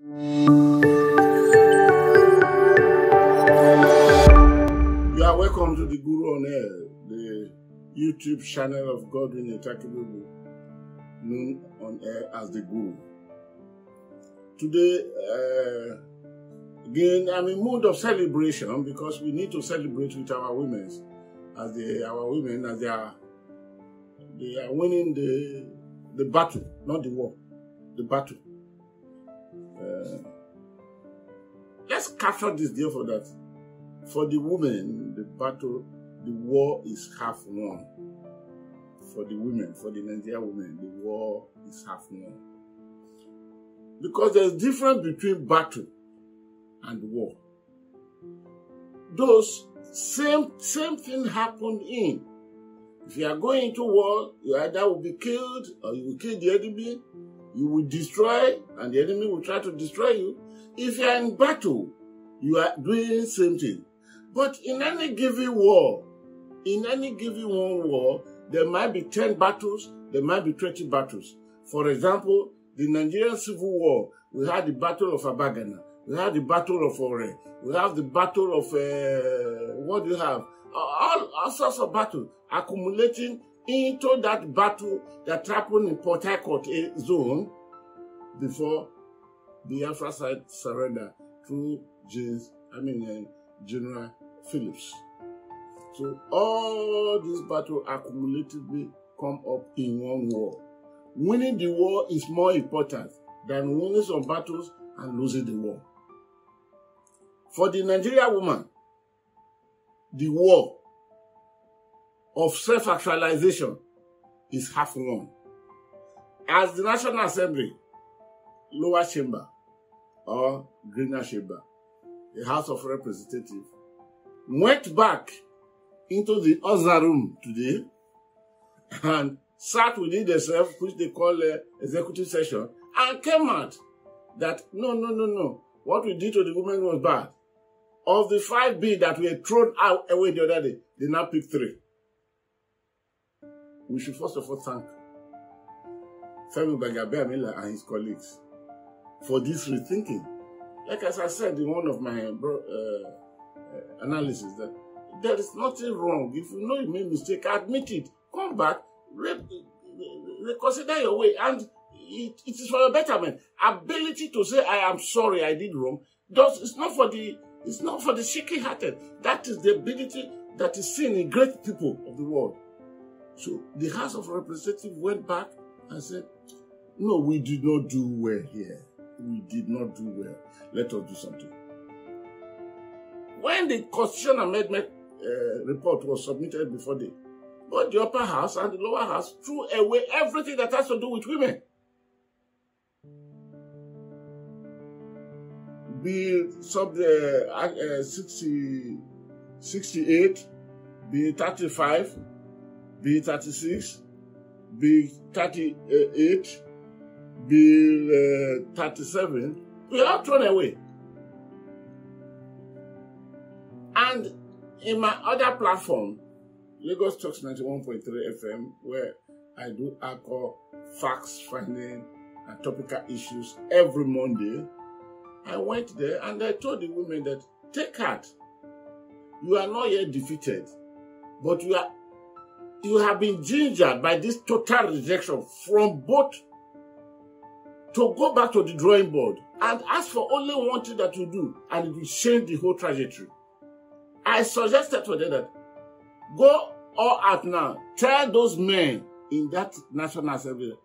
You are welcome to the Guru on Air, the YouTube channel of Godwin Etakibuebu, known on air as the Guru. Today, again, I'm in mood of celebration because we need to celebrate with our women as they are winning the battle, not the war, the battle. Let's capture this deal for that. For the women, the battle, the war is half won. For the women, for the Nigerian women, the war is half won. Because there's a difference between battle and war. Those same thing happened in. If you are going into war, you either will be killed or you will kill the enemy. You will destroy and the enemy will try to destroy you. If you are in battle, you are doing the same thing. But in any given war, there might be 10 battles, there might be 20 battles. For example, the Nigerian Civil War, we had the Battle of Abagana, we had the Battle of Ore, we have the Battle of, what do you have? All sorts of battles accumulating into that battle that happened in Port Harcourt zone before the Biafra side surrender through General Phillips. So all these battles accumulatively come up in one war. Winning the war is more important than winning some battles and losing the war. For the Nigerian woman, the war of self-actualization is half won. As the National Assembly, lower chamber or greener chamber, the House of Representatives, went back into the other room today and sat within themselves, which they call executive session, and came out that no. What we did to the women was bad. Of the 5 bills that were thrown away the other day, they now picked 3. We should first of all thank Femi Bagabea and his colleagues for this rethinking. Like as I said in one of my analysis, that there is nothing wrong. If you know you made a mistake, admit it. Come back, reconsider your way, and it is for your betterment. Ability to say I am sorry, I did wrong. It's not for the shaky-hearted. That is the ability that is seen in great people of the world. So the House of Representatives went back and said, no, we did not do well here. We did not do well. Let us do something. When the Constitutional Amendment report was submitted before both the upper house and the lower house threw away everything that has to do with women. Bill 68, Bill 35, Bill 36, Bill 38, Bill 37, we are thrown away. And in my other platform, Lagos Talks 91.3 FM, where I do alcohol, facts, finding, and topical issues every Monday, I went there and I told the women that, take heart. You are not yet defeated, but you have been gingered by this total rejection from both to go back to the drawing board and ask for only one thing that you do, and it will change the whole trajectory. I suggested to them that go all out now. Tell those men in that National Assembly,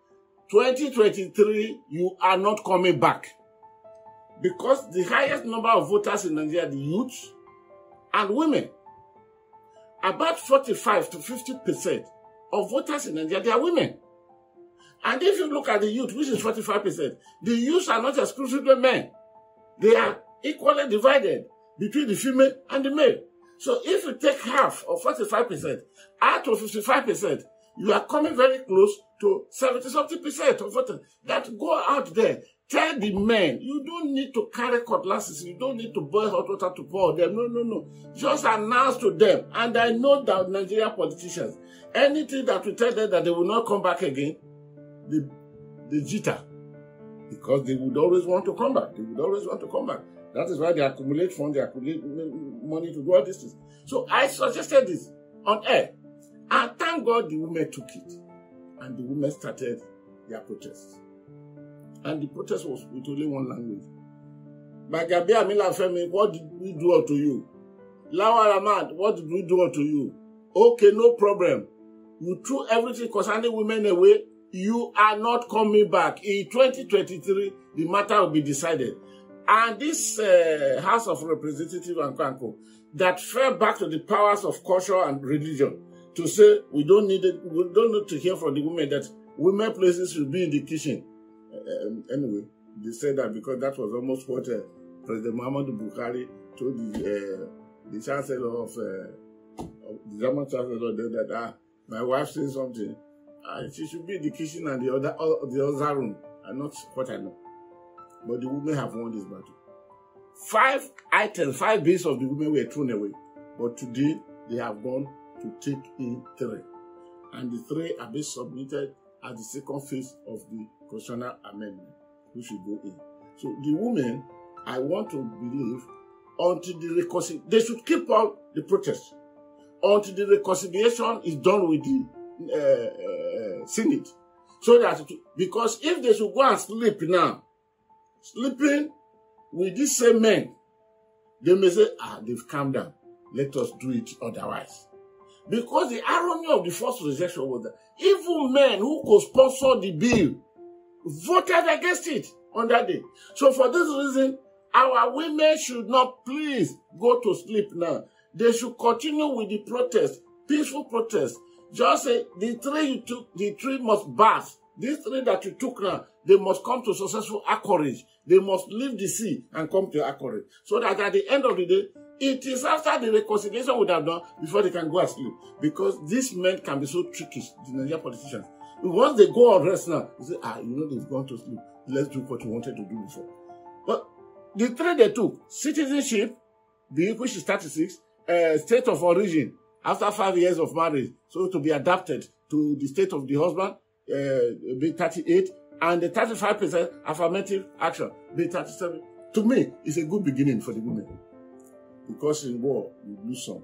2023, you are not coming back. Because the highest number of voters in Nigeria are the youth and women. About 45 to 50% of voters in Nigeria, they are women. And if you look at the youth, which is 45%, the youth are not exclusively men. They are equally divided between the female and the male. So if you take half of 45%, out of 55%, you are coming very close to 70-something% of voters that go out there. Tell the men, you don't need to carry cutlasses, you don't need to boil hot water to pour them. No. Just announce to them. And I know that Nigerian politicians, anything that will tell them that they will not come back again, the jitter Because they would always want to come back. They would always want to come back. That is why they accumulate funds, they accumulate money to do all these things. So I suggested this on air. And thank God the women took it. And the women started their protests. And the protest was with only one language. Bagabi Amila Femi, what did we do unto you? Lawa Ramad, what did we do unto you? Okay, no problem. You threw everything concerning women away. You are not coming back. In 2023, the matter will be decided. And this House of Representatives and Kanko that fell back to the powers of culture and religion to say we don't need to hear from the women that women places should be in the kitchen. Anyway, they said that because that was almost what President Muhammadu Buhari told the Chancellor of the German Chancellor that my wife said something. She should be in the kitchen and the other room, and not what I know. But the women have won this battle. 5 bits of the women were thrown away. But today, they have gone to take in 3. And the 3 are being submitted as the second phase of the constitutional amendment, which will go in. So the women, I want to believe, until the reconciliation, they should keep on the protest until the reconciliation is done with the Senate. So that, because if they should go and sleep now, sleeping with these same men, they may say, they've calmed down. Let us do it otherwise. Because the irony of the first rejection was that even men who could sponsor the bill voted against it on that day. So for this reason, our women should not please go to sleep now. They should continue with the protest, peaceful protest. Just say the 3 you took, the 3 must pass. These 3 that you took now, they must come to successful anchorage. They must leave the sea and come to anchorage. So that at the end of the day, it is after the reconciliation would have done before they can go and sleep. Because these men can be so tricky, the Nigerian politicians. Once they go on rest now, they say, they've gone to sleep. Let's do what we wanted to do before. But the 3 they took, citizenship, which is 36, state of origin, after 5 years of marriage, so to be adapted to the state of the husband, be 38, and the 35% affirmative action, be 37. To me, it's a good beginning for the women. Because in war, you lose some,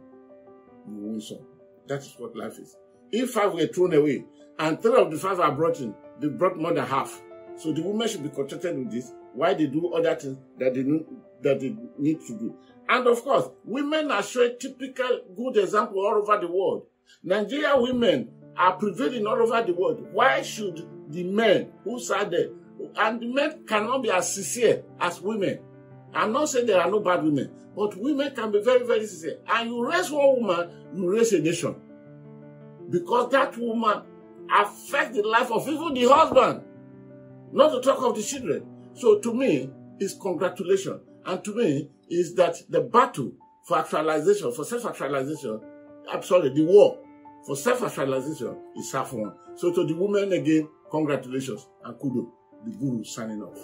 you win some. That is what life is. If 5 were thrown away, and 3 of the 5 are brought in, they brought more than half. So the women should be contented with this, while they do other things that they need to do. And of course, women are showing typical good example all over the world. Nigerian women are prevailing all over the world. Why should the men who sat there, and the men cannot be as sincere as women? I'm not saying there are no bad women, but women can be very, very sincere. And you raise one woman, you raise a nation. Because that woman affects the life of even the husband, not to talk of the children. So to me, it's congratulations. And to me, is that the battle for actualization, for self-actualization, the war for self-actualization is half won. So to the women again, congratulations and kudos. The guru signing off.